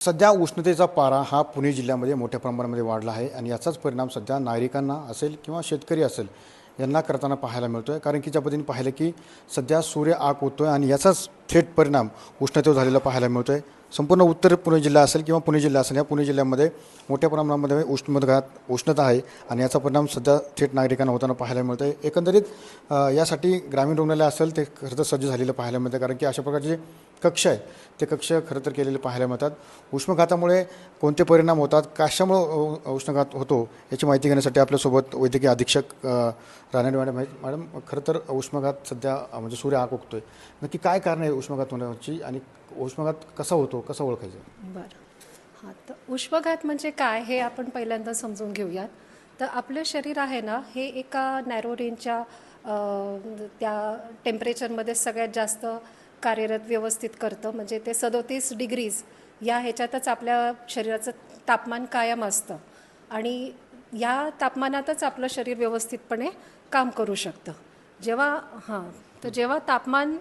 सध्या उष्णतेचा पारा हा पुणे जिल्ह्यामध्ये मोठ्या प्रमाणामध्ये वाढला आहे आणि याचाच परिणाम सध्या नागरिकांना असेल किंवा शेतकरी असेल यांना करताना पाहायला मिळतो आहे. कारण की ज्या पद्धतीने पाहिलं की सध्या सूर्य आग होतो आहे आणि याचाच थेट परिणाम उष्णतेवर झालेला पाहायला मिळतो आहे. संपूर्ण उत्तर पुणे जिल्हा असेल किंवा पुणे जिल्हा असेल, या पुणे जिल्ह्यामध्ये मोठ्या प्रमाणामध्ये उष्णता आहे आणि याचा परिणाम सध्या थेट नागरिकांना होताना पाहायला मिळतो आहे. एकंदरीत यासाठी ग्रामीण रुग्णालय असेल ते खरं तर सज्ज झालेलं पाहायला मिळतं, कारण की अशा प्रकारचे कक्ष आहे ते कक्ष खरं तर केलेले पाहायला मिळतात. उष्माघातामुळे कोणते परिणाम होतात, कशामुळे उष्माघात होतो याची माहिती घेण्यासाठी आपल्यासोबत वैद्यकीय अधीक्षक रानडे मॅडम आहेत. मॅडम, खरं तर उष्माघात सध्या म्हणजे सूर्य आग उगतोय, नक्की काय कारण आहे उष्माघात होण्याची आणि उष्माघात कसा होतो, कसा ओळखायचा? बरं. हां, तर उष्माघात म्हणजे काय हे आपण पहिल्यांदा समजून घेऊयात. तर आपलं शरीर आहे ना, हे एका नॅरो रेंजच्या त्या टेम्परेचरमध्ये सगळ्यात जास्त कार्यरत व्यवस्थित करतं. म्हणजे ते 37 डिग्रीज या ह्याच्यातच आपल्या शरीराचं तापमान कायम असतं आणि या तापमानातच आपलं शरीर व्यवस्थितपणे काम करू शकतं. जेव्हा तापमान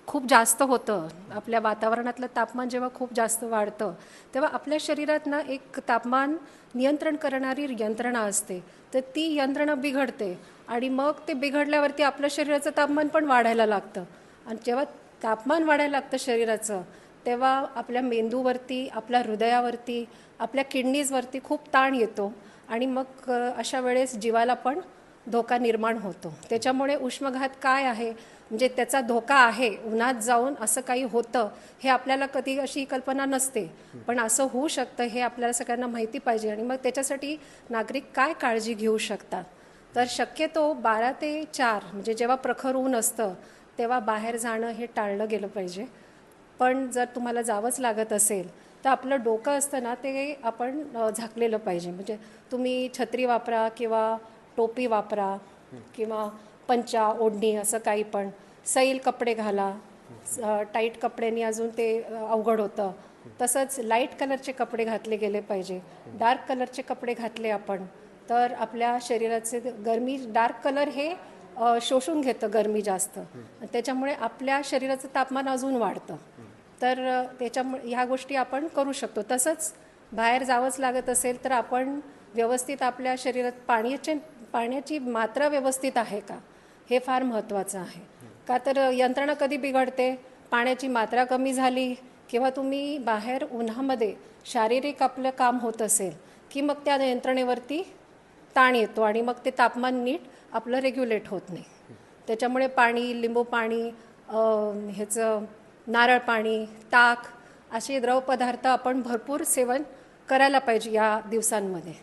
खूप जास्त होतं, आपल्या वातावरणातलं तापमान जेव्हा खूप जास्त वाढतं, तेव्हा आपल्या शरीरात ना एक तापमान नियंत्रण करणारी यंत्रणा असते. तर ती यंत्रणा बिघडते आणि मग ते बिघडल्यावरती आपलं शरीराचं तापमान पण वाढायला लागतं. आणि जेव्हा तापमान वाढायला लागतं शरीराचं, तेव्हा आपल्या मेंदूवरती, आपल्या हृदयावरती, आपल्या किडनीजवरती खूप ताण येतो आणि मग अशा वेळेस जीवाला पण धोका निर्माण होतो. त्याच्यामुळे उष्माघात काय आहे, म्हणजे त्याचा धोका आहे, उन्हात जाऊन असं काही होतं हे आपल्याला कधी अशी कल्पना नसते, पण असं होऊ शकतं हे आपल्याला सगळ्यांना माहिती पाहिजे. आणि मग त्याच्यासाठी नागरिक काय काळजी घेऊ शकतात, तर शक्यतो 12 ते 4 म्हणजे जेव्हा प्रखर ऊन असतं तेव्हा बाहेर जाणं हे टाळलं गेलं पाहिजे. पण जर तुम्हाला जावंच लागत असेल तर आपलं डोकं असतं ना, ते आपण झाकलेलं पाहिजे. म्हणजे तुम्ही छत्री वापरा किंवा टोपी वापरा किंवा पंचा, ओढणी, असं काही पण. सैल कपडे घाला. टाईट कपड्यांनी अजून ते अवघड होतं. तसंच लाईट कलरचे कपडे घातले गेले पाहिजे. डार्क कलरचे कपडे घातले आपण तर आपल्या शरीराचे गरमी, डार्क कलर हे शोषून घेतं गरमी जास्त, त्याच्यामुळे आपल्या शरीराचं तापमान अजून वाढतं. तर त्याच्यामुळे ह्या गोष्टी आपण करू शकतो. तसंच बाहेर जावंच लागत असेल तर आपण व्यवस्थित आपल्या शरीरात पाण्याची मात्रा व्यवस्थित आहे का, हे फार महत्त्वाचं आहे. का तर यंत्रणा कधी बिघडते, पाण्याची मात्रा कमी झाली किंवा तुम्ही बाहेर उन्हामध्ये शारीरिक आपलं काम होत असेल की मग त्या यंत्रणेवरती ताण येतो आणि मग ते तापमान नीट आपलं रेग्युलेट होत नाही. त्याच्यामुळे पाणी, लिंबू पाणी, ह्याचं नारळ पाणी, ताक असे द्रवपदार्थ आपण भरपूर सेवन करायला पाहिजे या दिवसांमध्ये.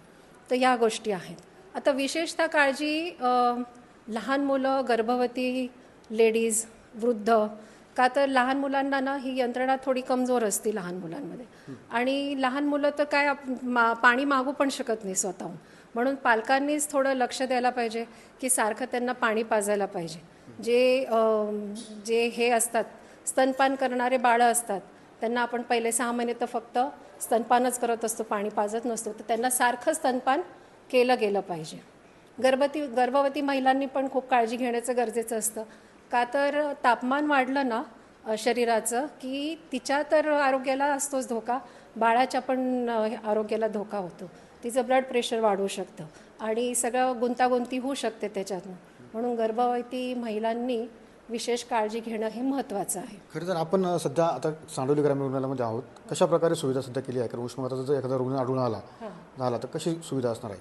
तर या गोष्टी आहेत. आता विशेषतः काळजी लहान मुलं, गर्भवती लेडीज, वृद्ध. का तर लहान मुलांना ना ही यंत्रणा थोडी कमजोर असते लहान मुलांमध्ये, आणि लहान मुलं तर काय पाणी मागू पण शकत नाही स्वतःहून. म्हणून पालकांनीच थोडं लक्ष द्यायला पाहिजे की सारखं त्यांना पाणी पाजायला पाहिजे. जे हे असतात, स्तनपान करणारे बाळं असतात, त्यांना आपण पहिले 6 महिने तर फक्त स्तनपानच करत असतो, पाणी पाजत नसतो. तर त्यांना सारखं स्तनपान केलं गेलं पाहिजे. गर्भवती महिलांनी पण खूप काळजी घेण्याचं गरजेचं असतं. का तर तापमान वाढलं ना शरीराचं की तिच्या तर आरोग्याला असतोच धोका, बाळाच्या पण आरोग्याला धोका होतो. तिचं ब्लड प्रेशर वाढू शकतं आणि सगळं गुंतागुंती होऊ शकते त्याच्यातून. म्हणून गर्भवती महिलांनी विशेष काळजी घेणं हे महत्त्वाचं आहे. खरं तर आपण सध्या आता सांडोली ग्रामीण रुग्णालयामध्ये आहोत. कशा प्रकारे सुविधा सध्या केली आहे? कारण उष्माघाताचा जर एखादा रुग्ण आढळून झाला तर कशी सुविधा असणार आहे?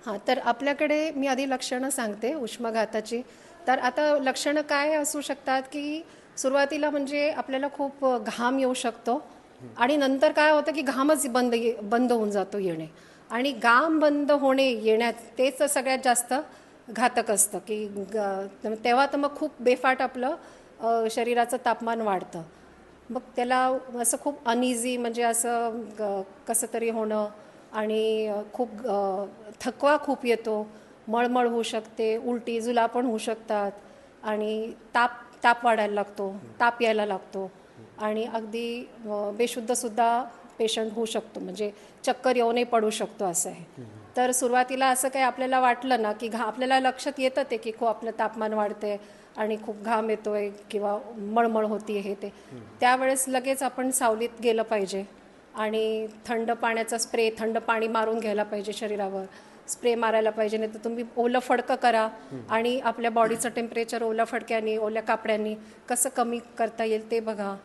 हां, तर आपल्याकडे मी आधी लक्षणं सांगते उष्माघाताची. तर आता लक्षणं काय असू शकतात की सुरुवातीला म्हणजे आपल्याला खूप घाम येऊ शकतो आणि नंतर काय होतं की घामच बंद होऊन जातो येणे. आणि घाम बंद होणे येण्यात तेच सगळ्यात जास्त घातक असतं की तेव्हा तर मग खूप बेफाट आपलं शरीराचं तापमान वाढतं. मग त्याला असं खूप अनइझी, म्हणजे असं कसं तरी होणं आणि खूप थकवा खूप येतो, मळमळ होऊ शकते, उलटी जुलाब होऊ शकतात आणि ताप वाढायला लागतो, ताप यायला लागतो आणि अगदी बेशुद्धसुद्धा पेशंट होऊ शकतो, म्हणजे चक्कर येऊनही पडू शकतो असं आहे. तर सुरुवातीला असं काही आपल्याला वाटलं ना की आपल्याला लक्षात येतं ते की खूप आपलं तापमान वाढते आणि खूप घाम येतोय किंवा मळमळ होती हे ते त्यावेळेस लगेच आपण सावलीत गेलं पाहिजे आणि थंड पाण्याचा स्प्रे, थंड पाणी मारून घ्यायला पाहिजे शरीरावर, स्प्रे मारायला पाहिजे. नाही तर तुम्ही ओलं फडकं करा आणि आपल्या बॉडीचं टेम्परेचर ओल्या फडक्यानी, ओल्या कापड्यांनी कसं कमी करता येईल ते बघा.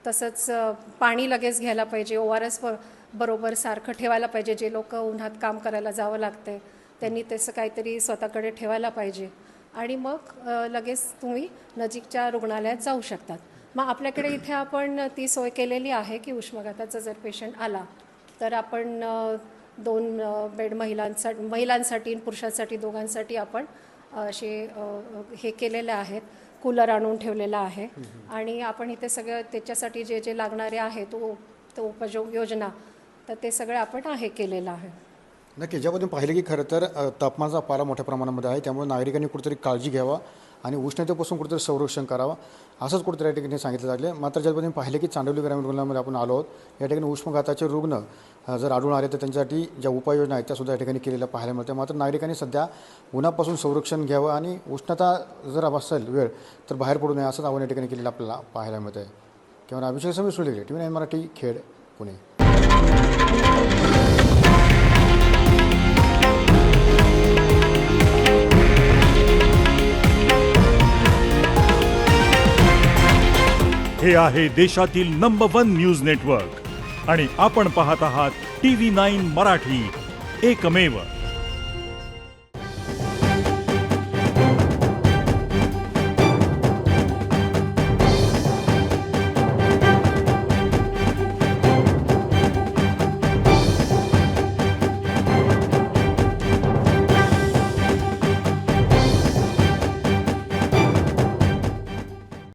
तसंच पाणी लगेच घ्यायला पाहिजे. ORS बरोबर सारखं ठेवायला पाहिजे. जे लोक उन्हात काम करायला जावं लागते त्यांनी तसं काहीतरी स्वतःकडे ठेवायला पाहिजे आणि मग लगेच तुम्ही नजीकच्या रुग्णालयात जाऊ शकतात. मग आपल्याकडे इथे आपण ती सोय केलेली आहे की उष्माघाताचा जर पेशंट आला तर आपण 2 बेड महिलांसाठी आणि पुरुषांसाठी दोघांसाठी आपण असे हे केलेले आहेत. कूलर आणून ठेवलेला आहे आणि आपण इथे सगळं त्याच्यासाठी जे जे लागणारे आहे तो उपयोग योजना तर ते सगळं आपण केलेलं आहे. नक्की ज्यामध्ये पाहिलं की खरं तर तापमानाचा पारा मोठ्या प्रमाणामध्ये आहे, त्यामुळे नागरिकांनी कुठेतरी काळजी घ्यावा आणि उष्णतेपासून कुठेतरी संरक्षण करावं असंच कुठेतरी या ठिकाणी सांगितलं जाते. मात्र ज्यामध्ये पाहिलं की चांडवली ग्रामीण रुग्णालयामध्ये आपण आलो आहोत, या ठिकाणी उष्माघाताचे रुग्ण जर आढळून आले तर त्यांच्यासाठी ज्या उपाययोजना आहेत त्यासुद्धा या ठिकाणी केलेल्या पाहायला मिळते. मात्र नागरिकांनी सध्या उन्हापासून संरक्षण घ्यावं आणि उष्णता जर असेल वेळ तर बाहेर पडू नये असंच आव्हान या ठिकाणी केलेलं आपल्याला पाहायला मिळतं आहे. किंवा अभिषेक समीर सुलेले, TV9 मराठी, खेड, पुणे. हे आहे देशातील नंबर 1 न्यूज नेटवर्क आणि आपण पाहत आहात TV9 मराठी, एकमेव.